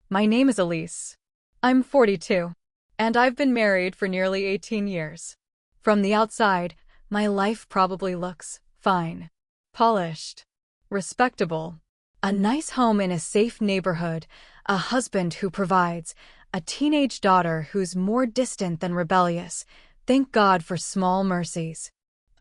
My name is Elise. I'm 42, and I've been married for nearly 18 years. From the outside, my life probably looks fine. Polished. Respectable. A nice home in a safe neighborhood, a husband who provides, a teenage daughter who's more distant than rebellious. Thank God for small mercies.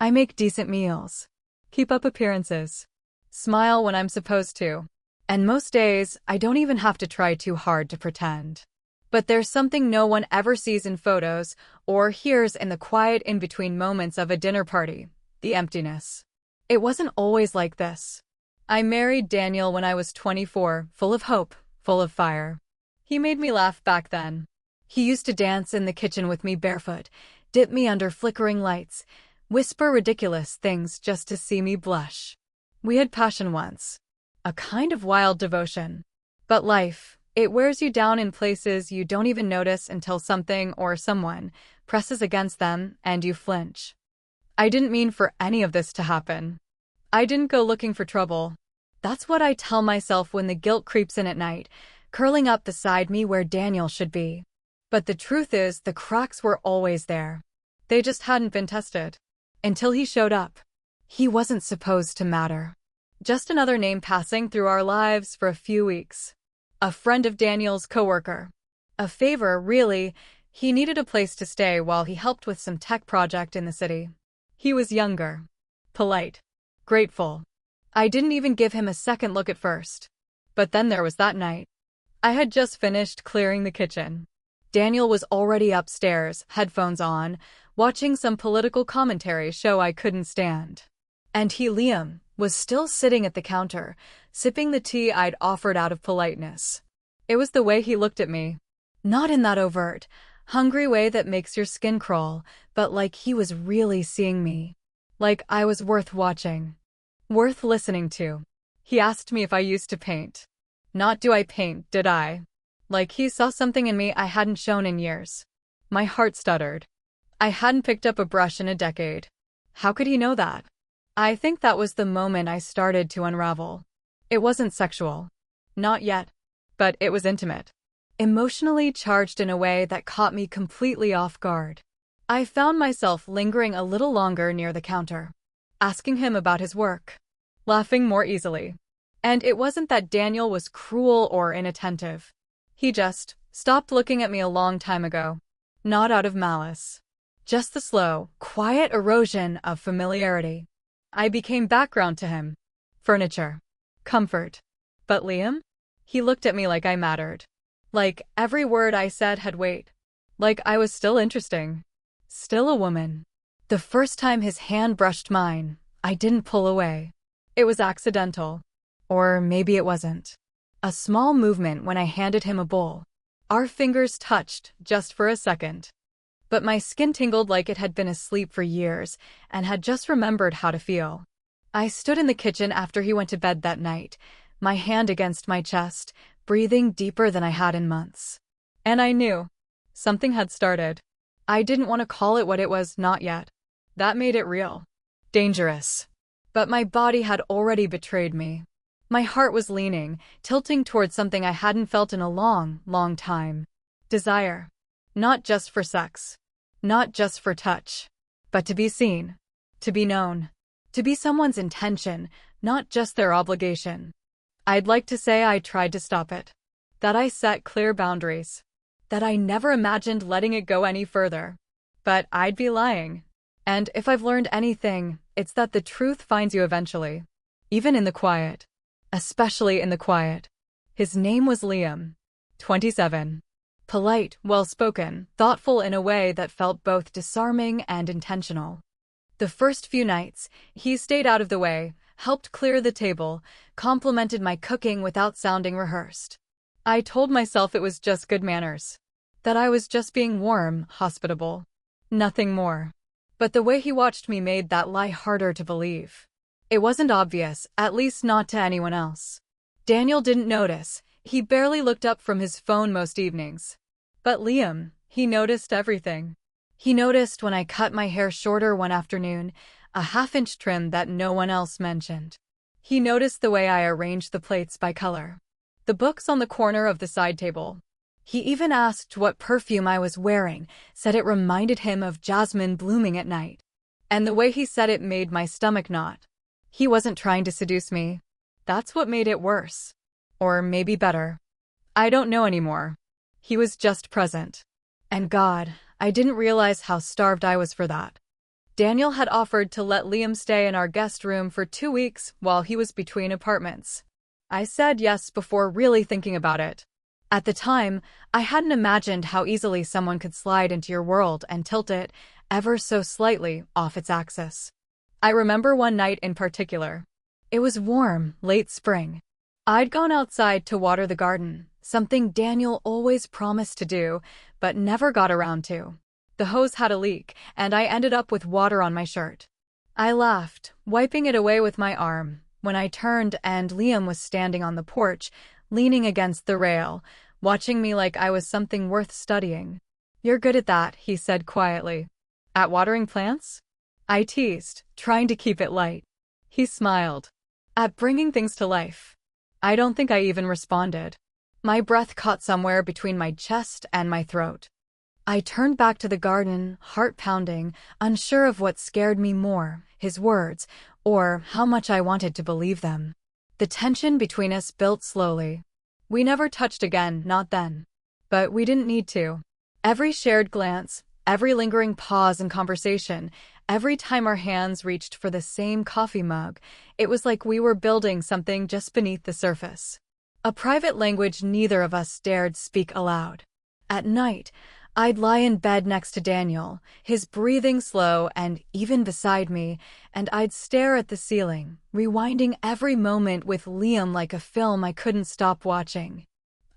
I make decent meals. Keep up appearances. Smile when I'm supposed to. And most days, I don't even have to try too hard to pretend. But there's something no one ever sees in photos or hears in the quiet in-between moments of a dinner party: the emptiness. It wasn't always like this. I married Daniel when I was 24, full of hope, full of fire. He made me laugh back then. He used to dance in the kitchen with me barefoot, dip me under flickering lights, whisper ridiculous things just to see me blush. We had passion once. A kind of wild devotion. But life, it wears you down in places you don't even notice until something or someone presses against them and you flinch. I didn't mean for any of this to happen. I didn't go looking for trouble. That's what I tell myself when the guilt creeps in at night, curling up beside me where Daniel should be. But the truth is, the cracks were always there. They just hadn't been tested. Until he showed up. He wasn't supposed to matter. Just another name passing through our lives for a few weeks. A friend of Daniel's coworker. A favor, really. He needed a place to stay while he helped with some tech project in the city. He was younger. Polite. Grateful. I didn't even give him a second look at first. But then there was that night. I had just finished clearing the kitchen. Daniel was already upstairs, headphones on, watching some political commentary show I couldn't stand. And Liam, was still sitting at the counter, sipping the tea I'd offered out of politeness. It was the way he looked at me. Not in that overt, hungry way that makes your skin crawl, but like he was really seeing me. Like I was worth watching. Worth listening to. He asked me if I used to paint. Not do I paint, did I? Like he saw something in me I hadn't shown in years. My heart stuttered. I hadn't picked up a brush in a decade. How could he know that? I think that was the moment I started to unravel. It wasn't sexual. Not yet. But it was intimate. Emotionally charged in a way that caught me completely off guard. I found myself lingering a little longer near the counter. Asking him about his work. Laughing more easily. And it wasn't that Daniel was cruel or inattentive. He just stopped looking at me a long time ago. Not out of malice. Just the slow, quiet erosion of familiarity. I became background to him. Furniture. Comfort. But Liam? He looked at me like I mattered. Like every word I said had weight. Like I was still interesting. Still a woman. The first time his hand brushed mine, I didn't pull away. It was accidental. Or maybe it wasn't. A small movement when I handed him a bowl. Our fingers touched, just for a second. But my skin tingled like it had been asleep for years and had just remembered how to feel. I stood in the kitchen after he went to bed that night, my hand against my chest, breathing deeper than I had in months. And I knew. Something had started. I didn't want to call it what it was, not yet. That made it real. Dangerous. But my body had already betrayed me. My heart was leaning, tilting towards something I hadn't felt in a long, long time. Desire. Not just for sex. Not just for touch. But to be seen. To be known. To be someone's intention, not just their obligation. I'd like to say I tried to stop it. That I set clear boundaries. That I never imagined letting it go any further. But I'd be lying. And if I've learned anything, it's that the truth finds you eventually. Even in the quiet. Especially in the quiet. His name was Liam. 27. Polite, well-spoken, thoughtful in a way that felt both disarming and intentional. The first few nights, he stayed out of the way, helped clear the table, complimented my cooking without sounding rehearsed. I told myself it was just good manners. That I was just being warm, hospitable. Nothing more. But the way he watched me made that lie harder to believe. It wasn't obvious, at least not to anyone else. Daniel didn't notice. He barely looked up from his phone most evenings. But Liam, he noticed everything. He noticed when I cut my hair shorter one afternoon, a half-inch trim that no one else mentioned. He noticed the way I arranged the plates by color. the books on the corner of the side table. He even asked what perfume I was wearing, said it reminded him of jasmine blooming at night. And the way he said it made my stomach knot. He wasn't trying to seduce me. That's what made it worse. Or maybe better. I don't know anymore. He was just present. And God, I didn't realize how starved I was for that. Daniel had offered to let Liam stay in our guest room for 2 weeks while he was between apartments. I said yes before really thinking about it. At the time, I hadn't imagined how easily someone could slide into your world and tilt it, ever so slightly, off its axis. I remember one night in particular. It was warm, late spring. I'd gone outside to water the garden, something Daniel always promised to do, but never got around to. The hose had a leak, and I ended up with water on my shirt. I laughed, wiping it away with my arm, when I turned and Liam was standing on the porch, leaning against the rail, watching me like I was something worth studying. "You're good at that," he said quietly. "At watering plants?" I teased, trying to keep it light. He smiled. "At bringing things to life." I don't think I even responded. My breath caught somewhere between my chest and my throat. I turned back to the garden, heart pounding, unsure of what scared me more, his words, or how much I wanted to believe them. The tension between us built slowly. We never touched again, not then. But we didn't need to. Every shared glance, every lingering pause in conversation, every time our hands reached for the same coffee mug, it was like we were building something just beneath the surface. A private language neither of us dared speak aloud. At night, I'd lie in bed next to Daniel, his breathing slow and even beside me, and I'd stare at the ceiling, rewinding every moment with Liam like a film I couldn't stop watching.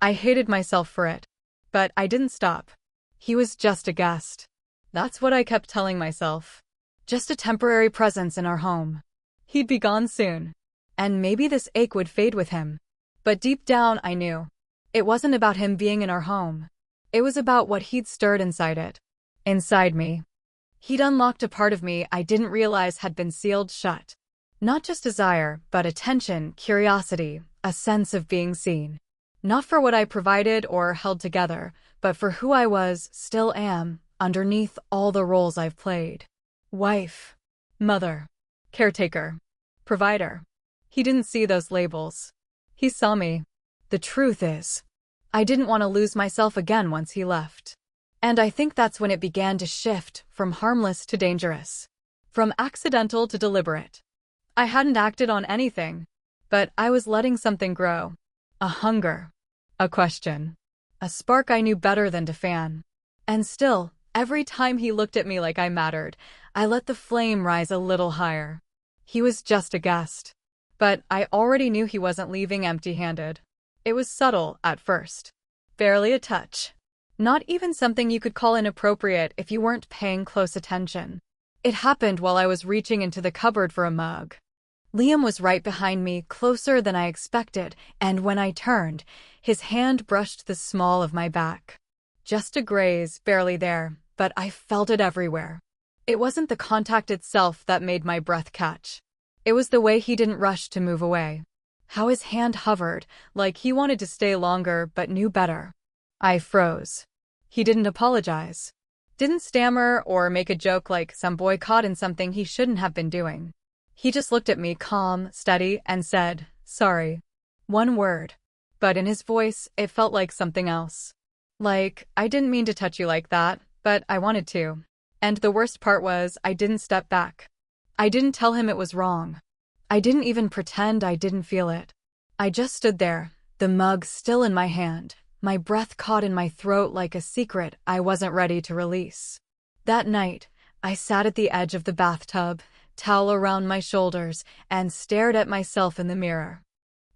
I hated myself for it, but I didn't stop. He was just a guest. That's what I kept telling myself. Just a temporary presence in our home. He'd be gone soon, and maybe this ache would fade with him. But deep down, I knew. It wasn't about him being in our home. It was about what he'd stirred inside it. Inside me. He'd unlocked a part of me I didn't realize had been sealed shut. Not just desire, but attention, curiosity, a sense of being seen. Not for what I provided or held together, but for who I was, still am, underneath all the roles I've played. Wife. Mother. Caretaker. Provider. He didn't see those labels. He saw me. The truth is, I didn't want to lose myself again once he left. And I think that's when it began to shift from harmless to dangerous. From accidental to deliberate. I hadn't acted on anything, but I was letting something grow. A hunger. A question. A spark I knew better than to fan. And still, every time he looked at me like I mattered, I let the flame rise a little higher. He was just a guest. But I already knew he wasn't leaving empty-handed. It was subtle at first. Barely a touch. Not even something you could call inappropriate if you weren't paying close attention. It happened while I was reaching into the cupboard for a mug. Liam was right behind me, closer than I expected, and when I turned, his hand brushed the small of my back. Just a graze, barely there, but I felt it everywhere. It wasn't the contact itself that made my breath catch. It was the way he didn't rush to move away. How his hand hovered, like he wanted to stay longer but knew better. I froze. He didn't apologize. Didn't stammer or make a joke like some boy caught in something he shouldn't have been doing. He just looked at me calm, steady, and said, "Sorry." One word. But in his voice, it felt like something else. Like, "I didn't mean to touch you like that, but I wanted to." And the worst part was, I didn't step back. I didn't tell him it was wrong. I didn't even pretend I didn't feel it. I just stood there, the mug still in my hand, my breath caught in my throat like a secret I wasn't ready to release. That night, I sat at the edge of the bathtub, towel around my shoulders, and stared at myself in the mirror.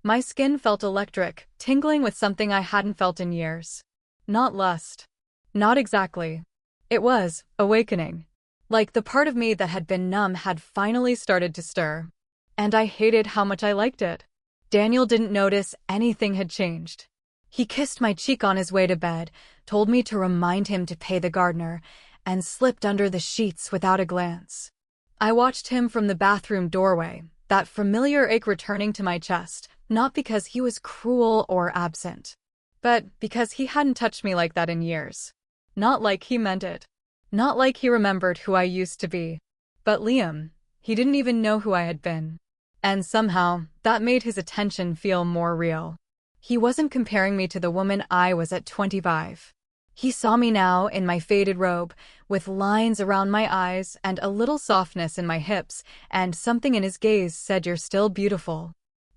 My skin felt electric, tingling with something I hadn't felt in years. Not lust. Not exactly. It was awakening. Like the part of me that had been numb had finally started to stir. And I hated how much I liked it. Daniel didn't notice anything had changed. He kissed my cheek on his way to bed, told me to remind him to pay the gardener, and slipped under the sheets without a glance. I watched him from the bathroom doorway, that familiar ache returning to my chest, Not because he was cruel or absent, but because he hadn't touched me like that in years. Not like he meant it. Not like he remembered who I used to be. But Liam, he didn't even know who I had been. And somehow, that made his attention feel more real. He wasn't comparing me to the woman I was at 25. He saw me now in my faded robe, with lines around my eyes and a little softness in my hips, and something in his gaze said, "You're still beautiful.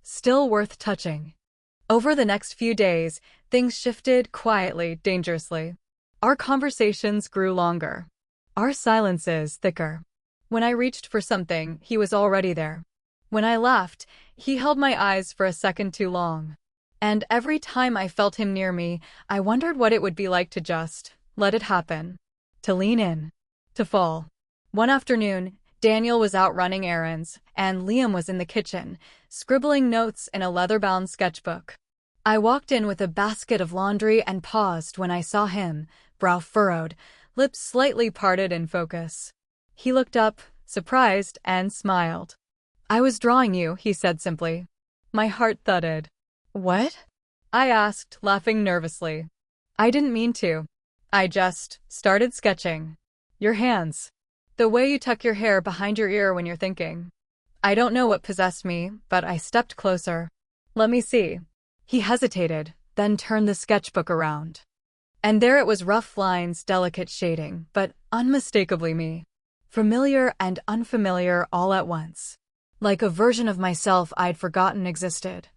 Still worth touching." Over the next few days, things shifted quietly, dangerously. Our conversations grew longer. Our silences thicker. When I reached for something, he was already there. When I laughed, he held my eyes for a second too long. And every time I felt him near me, I wondered what it would be like to just let it happen. To lean in. To fall. One afternoon, Daniel was out running errands, and Liam was in the kitchen, scribbling notes in a leather-bound sketchbook. I walked in with a basket of laundry and paused when I saw him, brow furrowed, lips slightly parted in focus. He looked up, surprised, and smiled. "I was drawing you," he said simply. My heart thudded. "What?" I asked, laughing nervously. "I didn't mean to. I just started sketching. Your hands. The way you tuck your hair behind your ear when you're thinking." I don't know what possessed me, but I stepped closer. "Let me see." He hesitated, then turned the sketchbook around. And there it was, rough lines, delicate shading, but unmistakably me. Familiar and unfamiliar all at once. Like a version of myself I'd forgotten existed.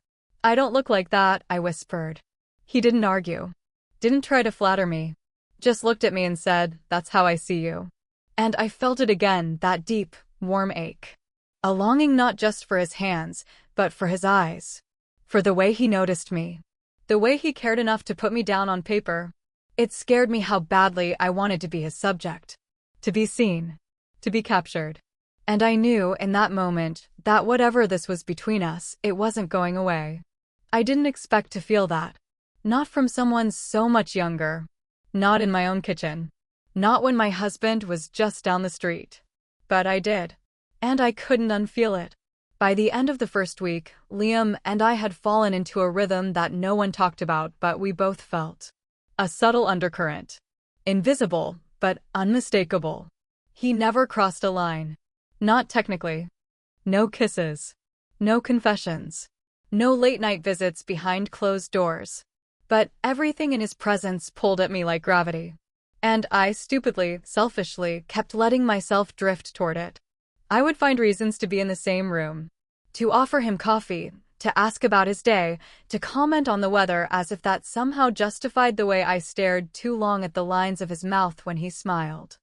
"I don't look like that," I whispered. He didn't argue. Didn't try to flatter me. Just looked at me and said, "That's how I see you." And I felt it again, that deep, warm ache. A longing not just for his hands, but for his eyes. For the way he noticed me. The way he cared enough to put me down on paper. It scared me how badly I wanted to be his subject. To be seen. To be captured. And I knew in that moment that whatever this was between us, it wasn't going away. I didn't expect to feel that. Not from someone so much younger. Not in my own kitchen. Not when my husband was just down the street. But I did. And I couldn't unfeel it. By the end of the first week, Liam and I had fallen into a rhythm that no one talked about, but we both felt. A subtle undercurrent. Invisible, but unmistakable. He never crossed a line. Not technically. No kisses. No confessions. No late-night visits behind closed doors. But everything in his presence pulled at me like gravity. And I stupidly, selfishly, kept letting myself drift toward it. I would find reasons to be in the same room. To offer him coffee, to ask about his day, to comment on the weather as if that somehow justified the way I stared too long at the lines of his mouth when he smiled.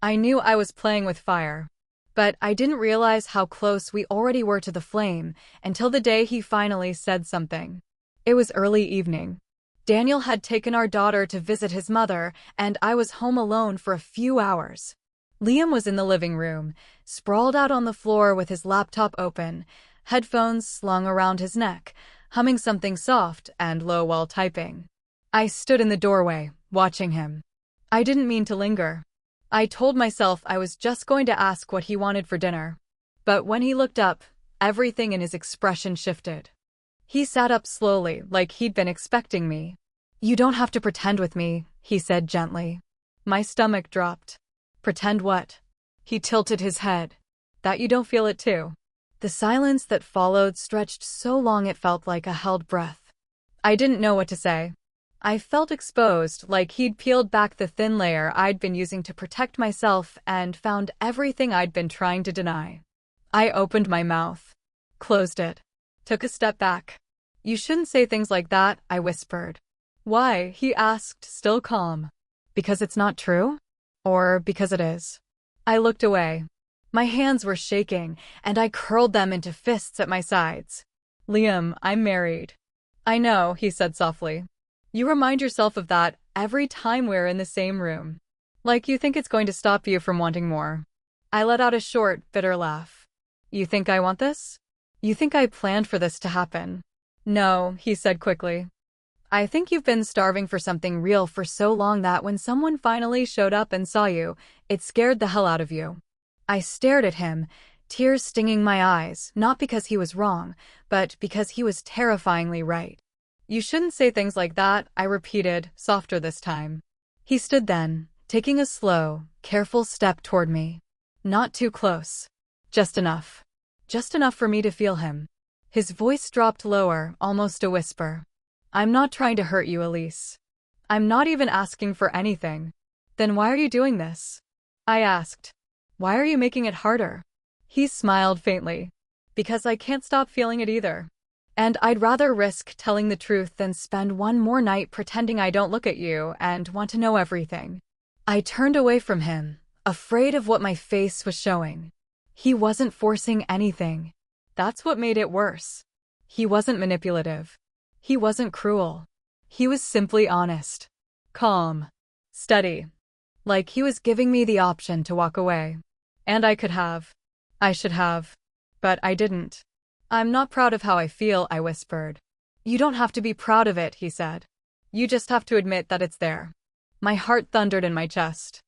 I knew I was playing with fire. But I didn't realize how close we already were to the flame until the day he finally said something. It was early evening. Daniel had taken our daughter to visit his mother, and I was home alone for a few hours. Liam was in the living room, sprawled out on the floor with his laptop open, headphones slung around his neck, humming something soft and low while typing. I stood in the doorway, watching him. I didn't mean to linger. I told myself I was just going to ask what he wanted for dinner. But when he looked up, everything in his expression shifted. He sat up slowly, like he'd been expecting me. "You don't have to pretend with me," he said gently. My stomach dropped. "Pretend what?" He tilted his head. "That you don't feel it too." The silence that followed stretched so long it felt like a held breath. I didn't know what to say. I felt exposed, like he'd peeled back the thin layer I'd been using to protect myself and found everything I'd been trying to deny. I opened my mouth. Closed it. Took a step back. "You shouldn't say things like that," I whispered. "Why?" he asked, still calm. "Because it's not true? Or because it is?" I looked away. My hands were shaking, and I curled them into fists at my sides. "Liam, I'm married." "I know," he said softly. "You remind yourself of that every time we're in the same room. Like you think it's going to stop you from wanting more." I let out a short, bitter laugh. "You think I want this? You think I planned for this to happen?" "No," he said quickly. "I think you've been starving for something real for so long that when someone finally showed up and saw you, it scared the hell out of you." I stared at him, tears stinging my eyes, not because he was wrong, but because he was terrifyingly right. You shouldn't say things like that, I repeated, softer this time. He stood then, taking a slow, careful step toward me. Not too close. Just enough. Just enough for me to feel him. His voice dropped lower, almost a whisper. I'm not trying to hurt you, Elise. I'm not even asking for anything. Then why are you doing this? I asked. Why are you making it harder? He smiled faintly. Because I can't stop feeling it either. And I'd rather risk telling the truth than spend one more night pretending I don't look at you and want to know everything. I turned away from him, afraid of what my face was showing. He wasn't forcing anything. That's what made it worse. He wasn't manipulative. He wasn't cruel. He was simply honest. Calm. Steady. Like he was giving me the option to walk away. And I could have. I should have. But I didn't. I'm not proud of how I feel, I whispered. You don't have to be proud of it, he said. You just have to admit that it's there. My heart thundered in my chest.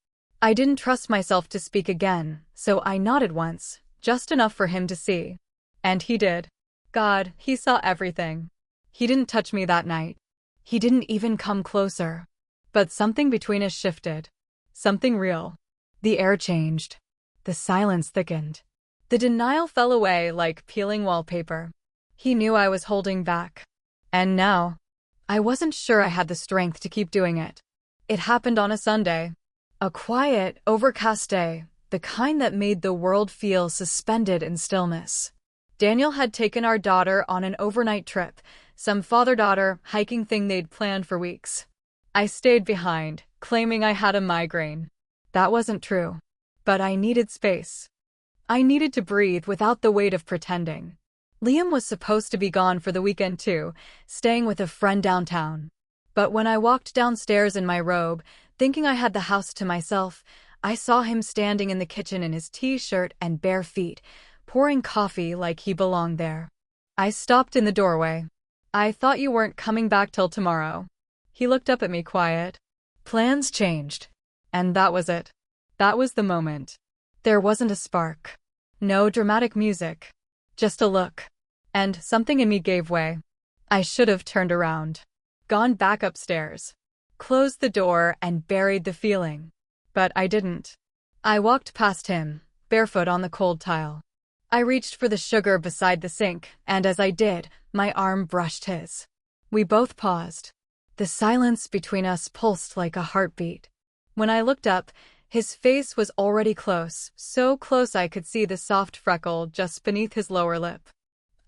I didn't trust myself to speak again, so I nodded once, just enough for him to see. And he did. God, he saw everything. He didn't touch me that night. He didn't even come closer. But something between us shifted. Something real. The air changed. The silence thickened. The denial fell away like peeling wallpaper. He knew I was holding back. And now, I wasn't sure I had the strength to keep doing it. It happened on a Sunday. A quiet, overcast day, the kind that made the world feel suspended in stillness. Daniel had taken our daughter on an overnight trip, some father-daughter hiking thing they'd planned for weeks. I stayed behind, claiming I had a migraine. That wasn't true. But I needed space. I needed to breathe without the weight of pretending. Liam was supposed to be gone for the weekend too, staying with a friend downtown. But when I walked downstairs in my robe, thinking I had the house to myself, I saw him standing in the kitchen in his t-shirt and bare feet, pouring coffee like he belonged there. I stopped in the doorway. I thought you weren't coming back till tomorrow. He looked up at me quiet. Plans changed. And that was it. That was the moment. There wasn't a spark. No dramatic music. Just a look. And something in me gave way. I should have turned around. Gone back upstairs. Closed the door and buried the feeling. But I didn't. I walked past him, barefoot on the cold tile. I reached for the sugar beside the sink, and as I did, my arm brushed his. We both paused. The silence between us pulsed like a heartbeat. When I looked up, his face was already close, so close I could see the soft freckle just beneath his lower lip.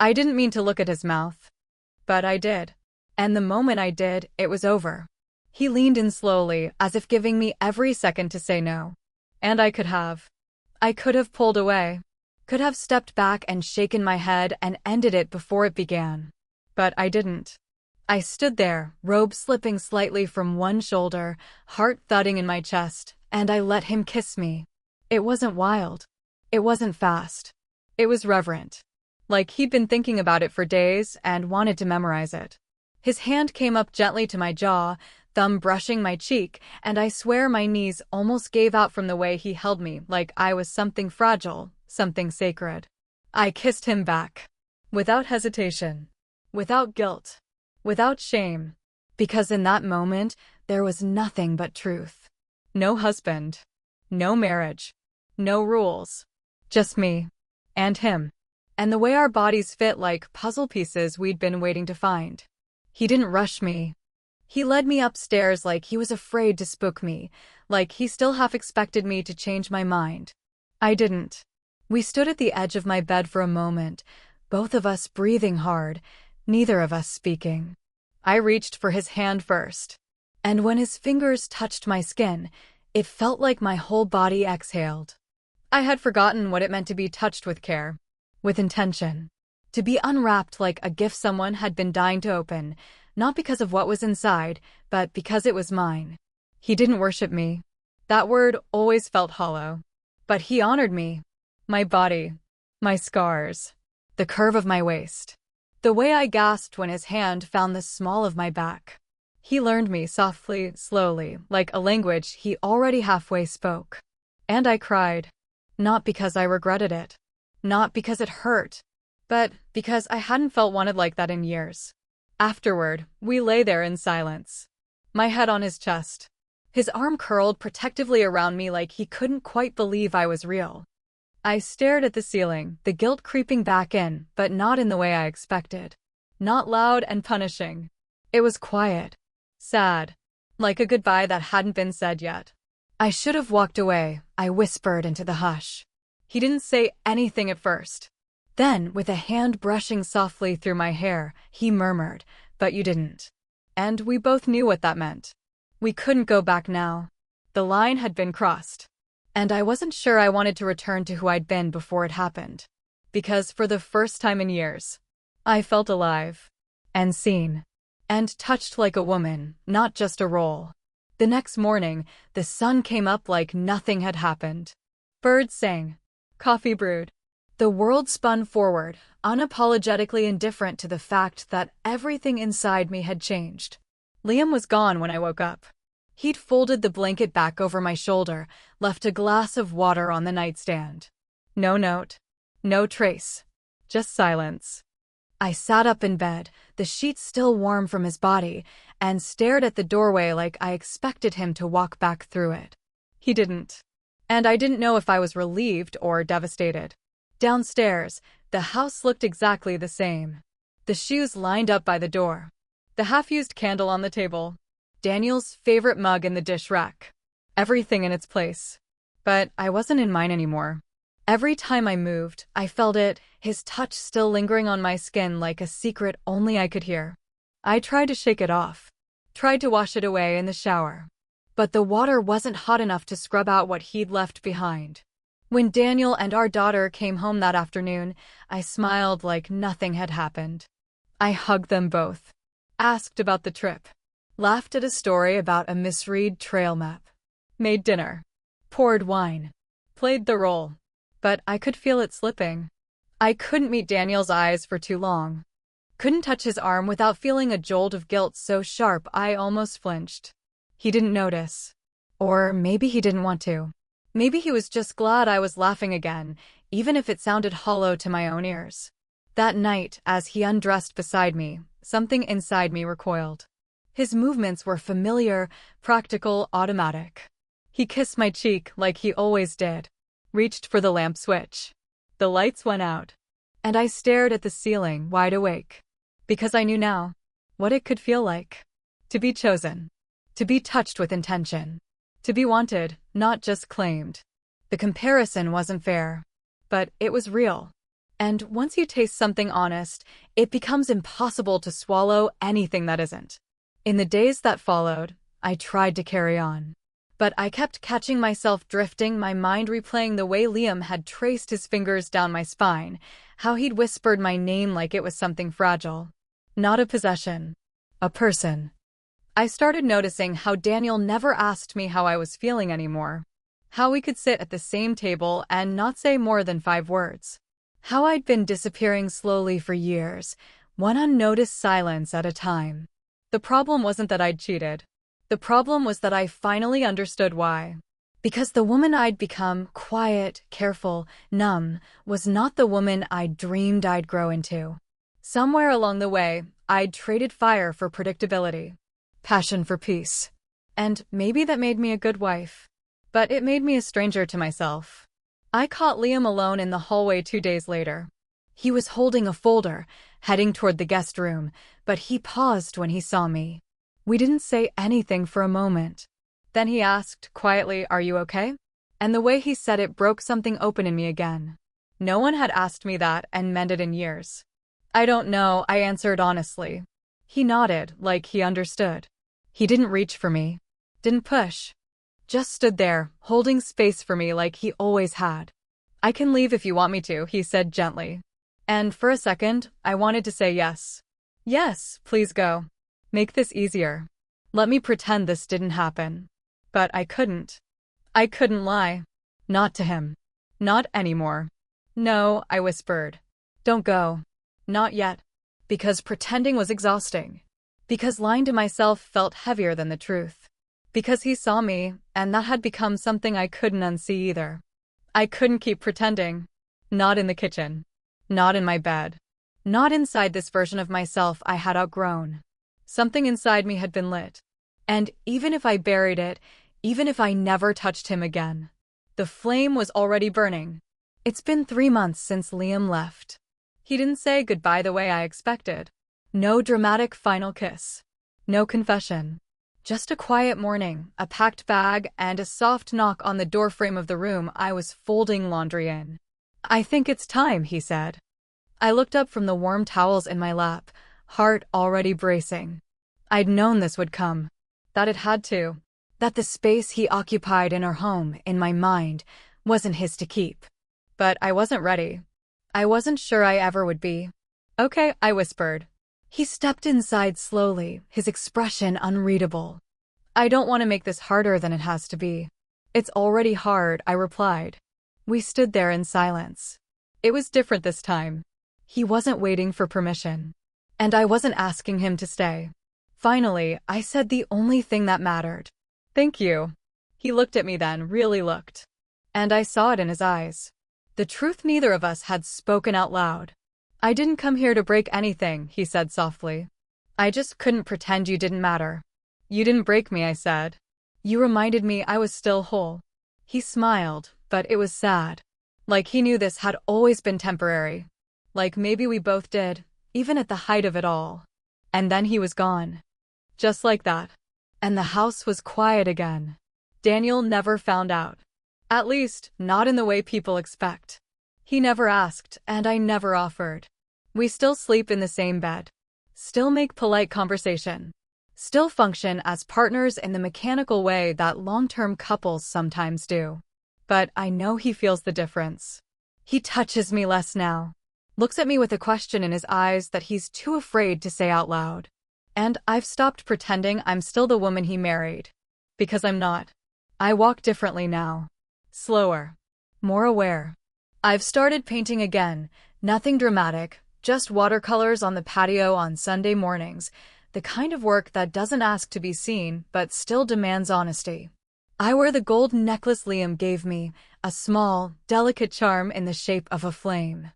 I didn't mean to look at his mouth. But I did. And the moment I did, it was over. He leaned in slowly, as if giving me every second to say no. And I could have. I could have pulled away. Could have stepped back and shaken my head and ended it before it began. But I didn't. I stood there, robe slipping slightly from one shoulder, heart thudding in my chest, and I let him kiss me. It wasn't wild. It wasn't fast. It was reverent. Like he'd been thinking about it for days and wanted to memorize it. His hand came up gently to my jaw, thumb brushing my cheek, and I swear my knees almost gave out from the way he held me, like I was something fragile, something sacred. I kissed him back. Without hesitation. Without guilt. Without shame. Because in that moment, there was nothing but truth. No husband. No marriage. No rules. Just me. And him. And the way our bodies fit like puzzle pieces we'd been waiting to find. He didn't rush me. He led me upstairs like he was afraid to spook me, like he still half expected me to change my mind. I didn't. We stood at the edge of my bed for a moment, both of us breathing hard, neither of us speaking. I reached for his hand first. And when his fingers touched my skin, it felt like my whole body exhaled. I had forgotten what it meant to be touched with care, with intention. To be unwrapped like a gift someone had been dying to open, not because of what was inside, but because it was mine. He didn't worship me. That word always felt hollow. But he honored me. My body. My scars. The curve of my waist. The way I gasped when his hand found the small of my back. He learned me softly, slowly, like a language he already halfway spoke. And I cried. Not because I regretted it. Not because it hurt, but because I hadn't felt wanted like that in years. Afterward, we lay there in silence, my head on his chest. His arm curled protectively around me like he couldn't quite believe I was real. I stared at the ceiling, the guilt creeping back in, but not in the way I expected. Not loud and punishing. It was quiet. Sad. Like a goodbye that hadn't been said yet. I should have walked away, I whispered into the hush. He didn't say anything at first. Then, with a hand brushing softly through my hair, he murmured, "But you didn't." And we both knew what that meant. We couldn't go back now. The line had been crossed. And I wasn't sure I wanted to return to who I'd been before it happened. Because for the first time in years, I felt alive. And seen. And touched like a woman, not just a role. The next morning, the sun came up like nothing had happened. Birds sang. Coffee brewed. The world spun forward, unapologetically indifferent to the fact that everything inside me had changed. Liam was gone when I woke up. He'd folded the blanket back over my shoulder, left a glass of water on the nightstand. No note. No trace. Just silence. I sat up in bed, the sheets still warm from his body, and stared at the doorway like I expected him to walk back through it. He didn't. And I didn't know if I was relieved or devastated. Downstairs, the house looked exactly the same. The shoes lined up by the door. The half-used candle on the table. Daniel's favorite mug in the dish rack. Everything in its place. But I wasn't in mine anymore. Every time I moved, I felt it, his touch still lingering on my skin like a secret only I could hear. I tried to shake it off. Tried to wash it away in the shower. But the water wasn't hot enough to scrub out what he'd left behind. When Daniel and our daughter came home that afternoon, I smiled like nothing had happened. I hugged them both. Asked about the trip. Laughed at a story about a misread trail map. Made dinner. Poured wine. Played the role. But I could feel it slipping. I couldn't meet Daniel's eyes for too long. Couldn't touch his arm without feeling a jolt of guilt so sharp I almost flinched. He didn't notice. Or maybe he didn't want to. Maybe he was just glad I was laughing again, even if it sounded hollow to my own ears. That night, as he undressed beside me, something inside me recoiled. His movements were familiar, practical, automatic. He kissed my cheek like he always did. Reached for the lamp switch. The lights went out. And I stared at the ceiling, wide awake. Because I knew now what it could feel like. To be chosen. To be touched with intention. To be wanted, not just claimed. The comparison wasn't fair. But it was real. And once you taste something honest, it becomes impossible to swallow anything that isn't. In the days that followed, I tried to carry on. But I kept catching myself drifting, my mind replaying the way Liam had traced his fingers down my spine, how he'd whispered my name like it was something fragile. Not a possession. A person. I started noticing how Daniel never asked me how I was feeling anymore. How we could sit at the same table and not say more than 5 words. How I'd been disappearing slowly for years, one unnoticed silence at a time. The problem wasn't that I'd cheated. The problem was that I finally understood why. Because the woman I'd become, quiet, careful, numb, was not the woman I'd dreamed I'd grow into. Somewhere along the way, I'd traded fire for predictability. Passion for peace. And maybe that made me a good wife. But it made me a stranger to myself. I caught Liam alone in the hallway 2 days later. He was holding a folder, heading toward the guest room, but he paused when he saw me. We didn't say anything for a moment. Then he asked, quietly, "Are you okay?" And the way he said it broke something open in me again. No one had asked me that and meant it in years. "I don't know," I answered honestly. He nodded, like he understood. He didn't reach for me. Didn't push. Just stood there, holding space for me like he always had. "I can leave if you want me to," he said gently. And for a second, I wanted to say yes. "Yes, please go. Make this easier. Let me pretend this didn't happen." But I couldn't. I couldn't lie. Not to him. Not anymore. "No," I whispered. "Don't go. Not yet." Because pretending was exhausting. Because lying to myself felt heavier than the truth. Because he saw me, and that had become something I couldn't unsee either. I couldn't keep pretending. Not in the kitchen. Not in my bed. Not inside this version of myself I had outgrown. Something inside me had been lit. And even if I buried it, even if I never touched him again, the flame was already burning. It's been 3 months since Liam left. He didn't say goodbye the way I expected. No dramatic final kiss. No confession. Just a quiet morning, a packed bag, and a soft knock on the doorframe of the room I was folding laundry in. "I think it's time," he said. I looked up from the warm towels in my lap, heart already bracing. I'd known this would come. That it had to. That the space he occupied in our home, in my mind, wasn't his to keep. But I wasn't ready. I wasn't sure I ever would be. "Okay," I whispered. He stepped inside slowly, his expression unreadable. "I don't want to make this harder than it has to be." "It's already hard," I replied. We stood there in silence. It was different this time. He wasn't waiting for permission. And I wasn't asking him to stay. Finally, I said the only thing that mattered. "Thank you." He looked at me then, really looked. And I saw it in his eyes. The truth neither of us had spoken out loud. "I didn't come here to break anything," he said softly. "I just couldn't pretend you didn't matter." "You didn't break me," I said. "You reminded me I was still whole." He smiled, but it was sad. Like he knew this had always been temporary. Like maybe we both did, even at the height of it all. And then he was gone. Just like that. And the house was quiet again. Daniel never found out. At least, not in the way people expect. He never asked, and I never offered. We still sleep in the same bed. Still make polite conversation. Still function as partners in the mechanical way that long-term couples sometimes do. But I know he feels the difference. He touches me less now. Looks at me with a question in his eyes that he's too afraid to say out loud. And I've stopped pretending I'm still the woman he married. Because I'm not. I walk differently now. Slower. More aware. I've started painting again. Nothing dramatic, just watercolors on the patio on Sunday mornings. The kind of work that doesn't ask to be seen, but still demands honesty. I wear the gold necklace Liam gave me, a small, delicate charm in the shape of a flame.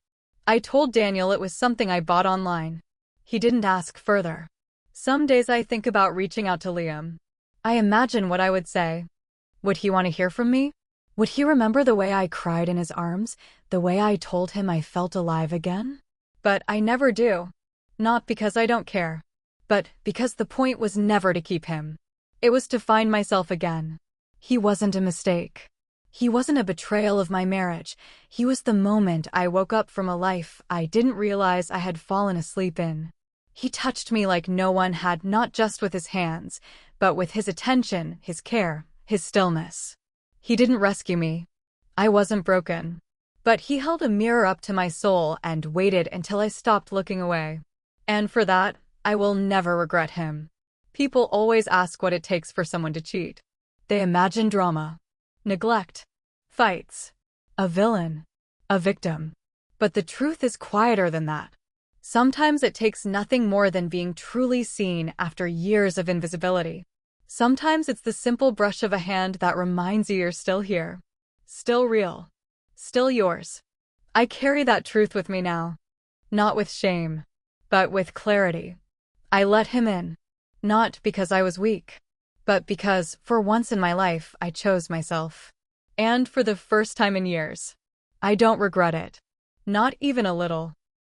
I told Daniel it was something I bought online. He didn't ask further. Some days I think about reaching out to Liam. I imagine what I would say. Would he want to hear from me? Would he remember the way I cried in his arms, the way I told him I felt alive again? But I never do. Not because I don't care. But because the point was never to keep him. It was to find myself again. He wasn't a mistake. He wasn't a betrayal of my marriage. He was the moment I woke up from a life I didn't realize I had fallen asleep in. He touched me like no one had, not just with his hands, but with his attention, his care, his stillness. He didn't rescue me. I wasn't broken. But he held a mirror up to my soul and waited until I stopped looking away. And for that, I will never regret him. People always ask what it takes for someone to cheat. They imagine drama, neglect, fights, a villain, a victim. But the truth is quieter than that. Sometimes it takes nothing more than being truly seen after years of invisibility. Sometimes it's the simple brush of a hand that reminds you you're still here. Still real. Still yours. I carry that truth with me now. Not with shame, but with clarity. I let him in. Not because I was weak, but because, for once in my life, I chose myself. And for the first time in years, I don't regret it. Not even a little.